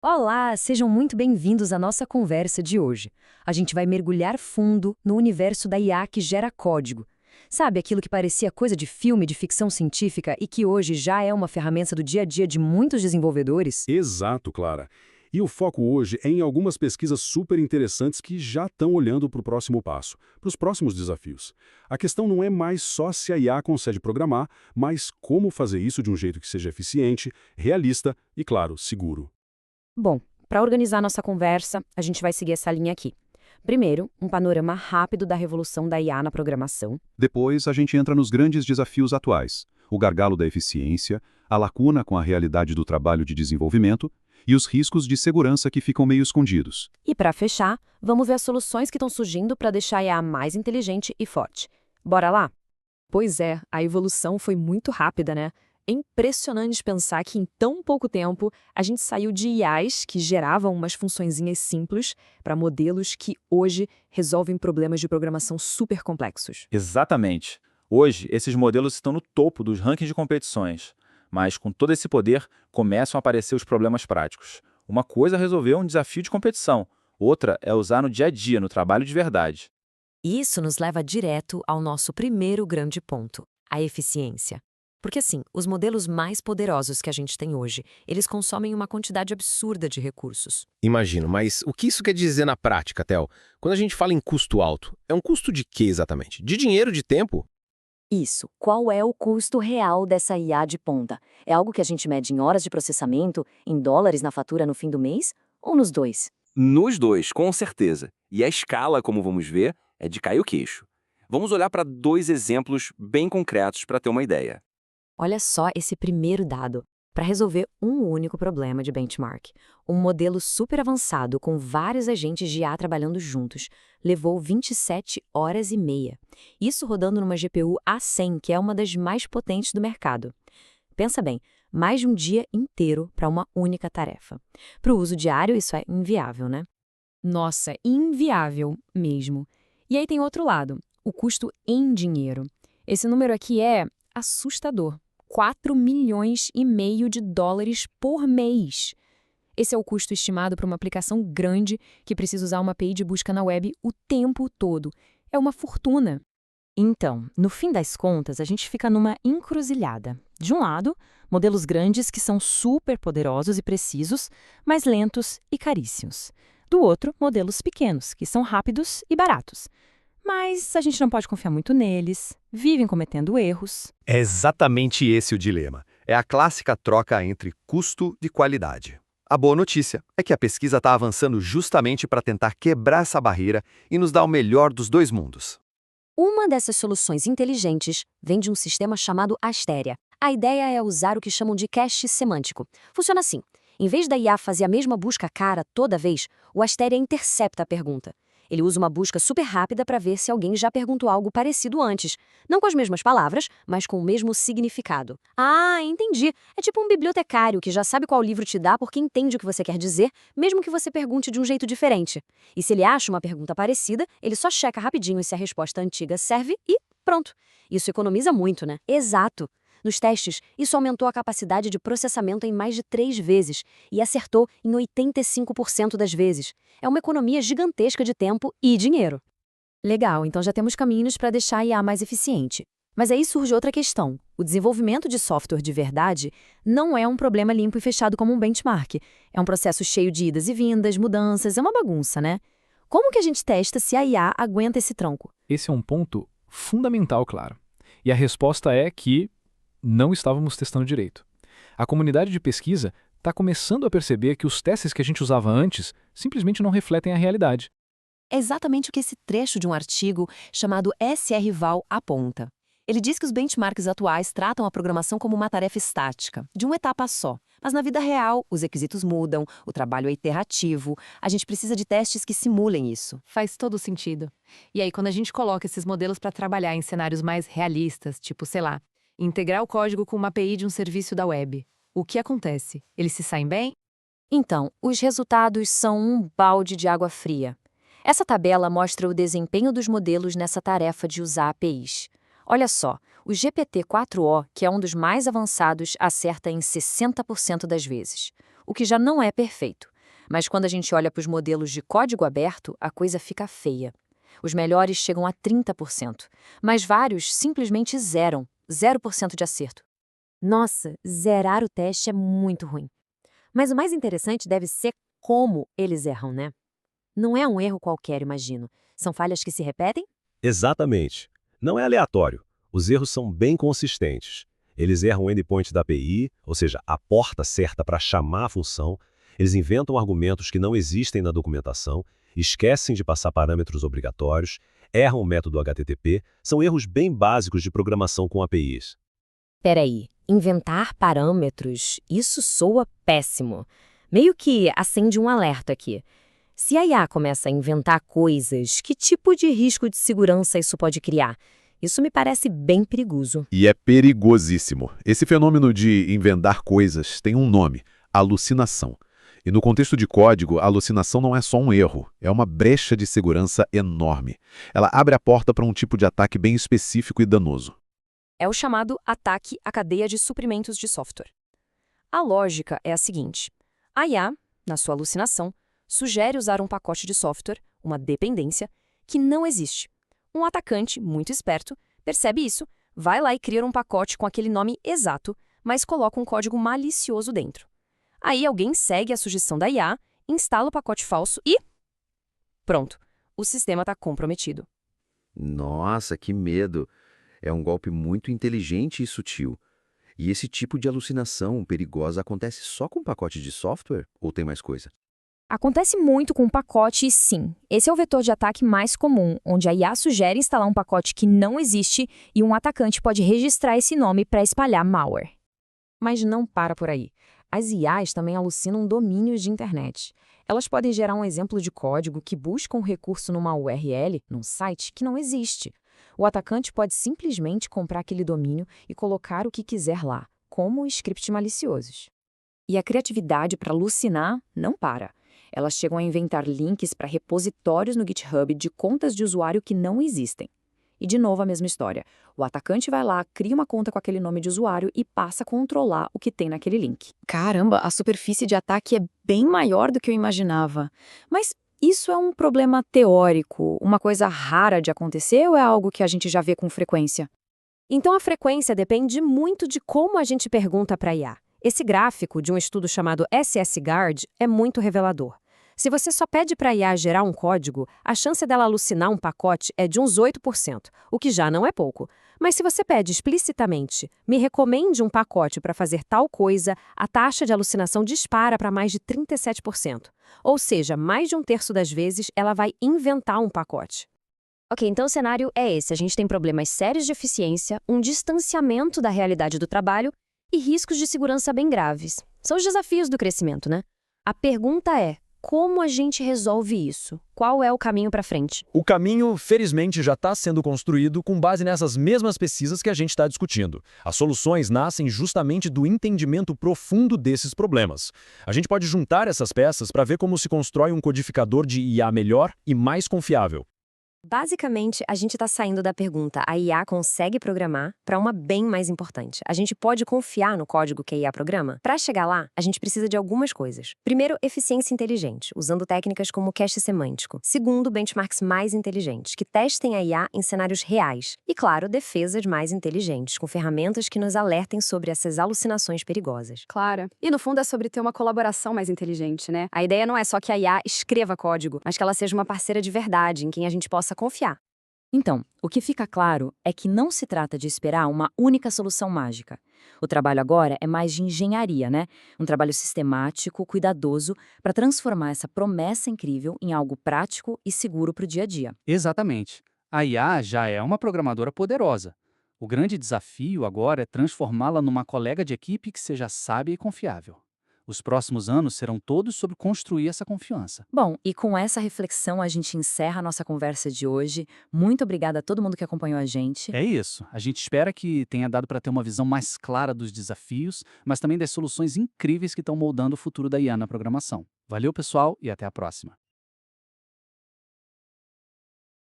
Olá, sejam muito bem-vindos à nossa conversa de hoje. A gente vai mergulhar fundo no universo da IA que gera código. Sabe, aquilo que parecia coisa de filme de ficção científica e que hoje já é uma ferramenta do dia a dia de muitos desenvolvedores? Exato, Clara. E o foco hoje é em algumas pesquisas super interessantes que já estão olhando para o próximo passo, para os próximos desafios. A questão não é mais só se a IA consegue programar, mas como fazer isso de um jeito que seja eficiente, realista e, claro, seguro. Bom, para organizar nossa conversa, a gente vai seguir essa linha aqui. Primeiro, um panorama rápido da revolução da IA na programação. Depois, a gente entra nos grandes desafios atuais: o gargalo da eficiência, a lacuna com a realidade do trabalho de desenvolvimento e os riscos de segurança que ficam meio escondidos. E para fechar, vamos ver as soluções que estão surgindo para deixar a IA mais inteligente e forte. Bora lá? Pois é, a evolução foi muito rápida, né? É impressionante pensar que em tão pouco tempo a gente saiu de IAs que geravam umas funçõezinhas simples para modelos que hoje resolvem problemas de programação super complexos. Exatamente. Hoje, esses modelos estão no topo dos rankings de competições. Mas, com todo esse poder, começam a aparecer os problemas práticos. Uma coisa é resolver um desafio de competição, outra é usar no dia a dia, no trabalho de verdade. Isso nos leva direto ao nosso primeiro grande ponto, a eficiência. Porque assim, os modelos mais poderosos que a gente tem hoje, eles consomem uma quantidade absurda de recursos. Imagino, mas o que isso quer dizer na prática, Theo? Quando a gente fala em custo alto, é um custo de quê exatamente? De dinheiro, de tempo? Isso. Qual é o custo real dessa IA de ponta? É algo que a gente mede em horas de processamento, em dólares na fatura no fim do mês? Ou nos dois? Nos dois, com certeza. E a escala, como vamos ver, é de cair o queixo. Vamos olhar para dois exemplos bem concretos para ter uma ideia. Olha só esse primeiro dado. Para resolver um único problema de benchmark, um modelo super avançado com vários agentes de IA trabalhando juntos levou 27 horas e meia. Isso rodando numa GPU A100, que é uma das mais potentes do mercado. Pensa bem, mais de um dia inteiro para uma única tarefa. Para o uso diário, isso é inviável, né? Nossa, inviável mesmo. E aí tem outro lado, o custo em dinheiro. Esse número aqui é assustador. 4,5 milhões de dólares por mês. Esse é o custo estimado para uma aplicação grande que precisa usar uma API de busca na web o tempo todo. É uma fortuna. Então, no fim das contas, a gente fica numa encruzilhada. De um lado, modelos grandes que são super poderosos e precisos, mas lentos e caríssimos. Do outro, modelos pequenos, que são rápidos e baratos. Mas a gente não pode confiar muito neles, vivem cometendo erros. É exatamente esse o dilema. É a clássica troca entre custo e qualidade. A boa notícia é que a pesquisa está avançando justamente para tentar quebrar essa barreira e nos dar o melhor dos dois mundos. Uma dessas soluções inteligentes vem de um sistema chamado Asteria. A ideia é usar o que chamam de cache semântico. Funciona assim. Em vez da IA fazer a mesma busca cara toda vez, o Asteria intercepta a pergunta. Ele usa uma busca super rápida para ver se alguém já perguntou algo parecido antes. Não com as mesmas palavras, mas com o mesmo significado. Ah, entendi. É tipo um bibliotecário que já sabe qual livro te dá porque entende o que você quer dizer, mesmo que você pergunte de um jeito diferente. E se ele acha uma pergunta parecida, ele só checa rapidinho se a resposta antiga serve e pronto. Isso economiza muito, né? Exato. Nos testes, isso aumentou a capacidade de processamento em mais de 3 vezes e acertou em 85% das vezes. É uma economia gigantesca de tempo e dinheiro. Legal, então já temos caminhos para deixar a IA mais eficiente. Mas aí surge outra questão. O desenvolvimento de software de verdade não é um problema limpo e fechado como um benchmark. É um processo cheio de idas e vindas, mudanças, é uma bagunça, né? Como que a gente testa se a IA aguenta esse tronco? Esse é um ponto fundamental, claro. E a resposta é que não estávamos testando direito. A comunidade de pesquisa está começando a perceber que os testes que a gente usava antes simplesmente não refletem a realidade. É exatamente o que esse trecho de um artigo chamado SRVal aponta. Ele diz que os benchmarks atuais tratam a programação como uma tarefa estática, de uma etapa só. Mas na vida real, os requisitos mudam, o trabalho é iterativo, a gente precisa de testes que simulem isso. Faz todo sentido. E aí, quando a gente coloca esses modelos para trabalhar em cenários mais realistas, tipo, sei lá, integrar o código com uma API de um serviço da web, o que acontece? Eles se saem bem? Então, os resultados são um balde de água fria. Essa tabela mostra o desempenho dos modelos nessa tarefa de usar APIs. Olha só, o GPT-4o, que é um dos mais avançados, acerta em 60% das vezes, o que já não é perfeito. Mas quando a gente olha para os modelos de código aberto, a coisa fica feia. Os melhores chegam a 30%, mas vários simplesmente zeram, 0% de acerto. Nossa, zerar o teste é muito ruim. Mas o mais interessante deve ser como eles erram, né? Não é um erro qualquer, imagino. São falhas que se repetem? Exatamente. Não é aleatório. Os erros são bem consistentes. Eles erram o endpoint da API, ou seja, a porta certa para chamar a função. Eles inventam argumentos que não existem na documentação, esquecem de passar parâmetros obrigatórios, erram o método HTTP. São erros bem básicos de programação com APIs. Peraí, inventar parâmetros, isso soa péssimo. Meio que acende um alerta aqui. Se a IA começa a inventar coisas, que tipo de risco de segurança isso pode criar? Isso me parece bem perigoso. E é perigosíssimo. Esse fenômeno de inventar coisas tem um nome: alucinação. E no contexto de código, a alucinação não é só um erro, é uma brecha de segurança enorme. Ela abre a porta para um tipo de ataque bem específico e danoso. É o chamado ataque à cadeia de suprimentos de software. A lógica é a seguinte: a IA, na sua alucinação, sugere usar um pacote de software, uma dependência, que não existe. Um atacante, muito esperto, percebe isso, vai lá e cria um pacote com aquele nome exato, mas coloca um código malicioso dentro. Aí alguém segue a sugestão da IA, instala o pacote falso e... pronto, o sistema está comprometido. Nossa, que medo! É um golpe muito inteligente e sutil. E esse tipo de alucinação perigosa acontece só com pacote de software? Ou tem mais coisa? Acontece muito com o pacote e sim, esse é o vetor de ataque mais comum, onde a IA sugere instalar um pacote que não existe e um atacante pode registrar esse nome para espalhar malware. Mas não para por aí. As IAs também alucinam domínios de internet. Elas podem gerar um exemplo de código que busca um recurso numa URL, num site, que não existe. O atacante pode simplesmente comprar aquele domínio e colocar o que quiser lá, como scripts maliciosos. E a criatividade para alucinar não para. Elas chegam a inventar links para repositórios no GitHub de contas de usuário que não existem. E de novo a mesma história. O atacante vai lá, cria uma conta com aquele nome de usuário e passa a controlar o que tem naquele link. Caramba, a superfície de ataque é bem maior do que eu imaginava. Mas isso é um problema teórico, uma coisa rara de acontecer ou é algo que a gente já vê com frequência? Então a frequência depende muito de como a gente pergunta para a IA. Esse gráfico de um estudo chamado SSGuard é muito revelador. Se você só pede para a IA gerar um código, a chance dela alucinar um pacote é de uns 8%, o que já não é pouco. Mas se você pede explicitamente, me recomende um pacote para fazer tal coisa, a taxa de alucinação dispara para mais de 37%. Ou seja, mais de um terço das vezes ela vai inventar um pacote. Ok, então o cenário é esse. A gente tem problemas sérios de eficiência, um distanciamento da realidade do trabalho e riscos de segurança bem graves. São os desafios do crescimento, né? A pergunta é: como a gente resolve isso? Qual é o caminho para frente? O caminho, felizmente, já está sendo construído com base nessas mesmas pesquisas que a gente está discutindo. As soluções nascem justamente do entendimento profundo desses problemas. A gente pode juntar essas peças para ver como se constrói um codificador de IA melhor e mais confiável. Basicamente, a gente está saindo da pergunta: a IA consegue programar? Para uma bem mais importante: a gente pode confiar no código que a IA programa? Para chegar lá, a gente precisa de algumas coisas. Primeiro, eficiência inteligente, usando técnicas como cache semântico. Segundo, benchmarks mais inteligentes, que testem a IA em cenários reais. E, claro, defesas mais inteligentes, com ferramentas que nos alertem sobre essas alucinações perigosas. Claro. E no fundo é sobre ter uma colaboração mais inteligente, né? A ideia não é só que a IA escreva código, mas que ela seja uma parceira de verdade, em quem a gente possa confiar. Então, o que fica claro é que não se trata de esperar uma única solução mágica. O trabalho agora é mais de engenharia, né? Um trabalho sistemático, cuidadoso, para transformar essa promessa incrível em algo prático e seguro para o dia a dia. Exatamente. A IA já é uma programadora poderosa. O grande desafio agora é transformá-la numa colega de equipe que seja sábia e confiável. Os próximos anos serão todos sobre construir essa confiança. Bom, e com essa reflexão a gente encerra a nossa conversa de hoje. Muito obrigada a todo mundo que acompanhou a gente. É isso. A gente espera que tenha dado para ter uma visão mais clara dos desafios, mas também das soluções incríveis que estão moldando o futuro da IA na programação. Valeu, pessoal, e até a próxima.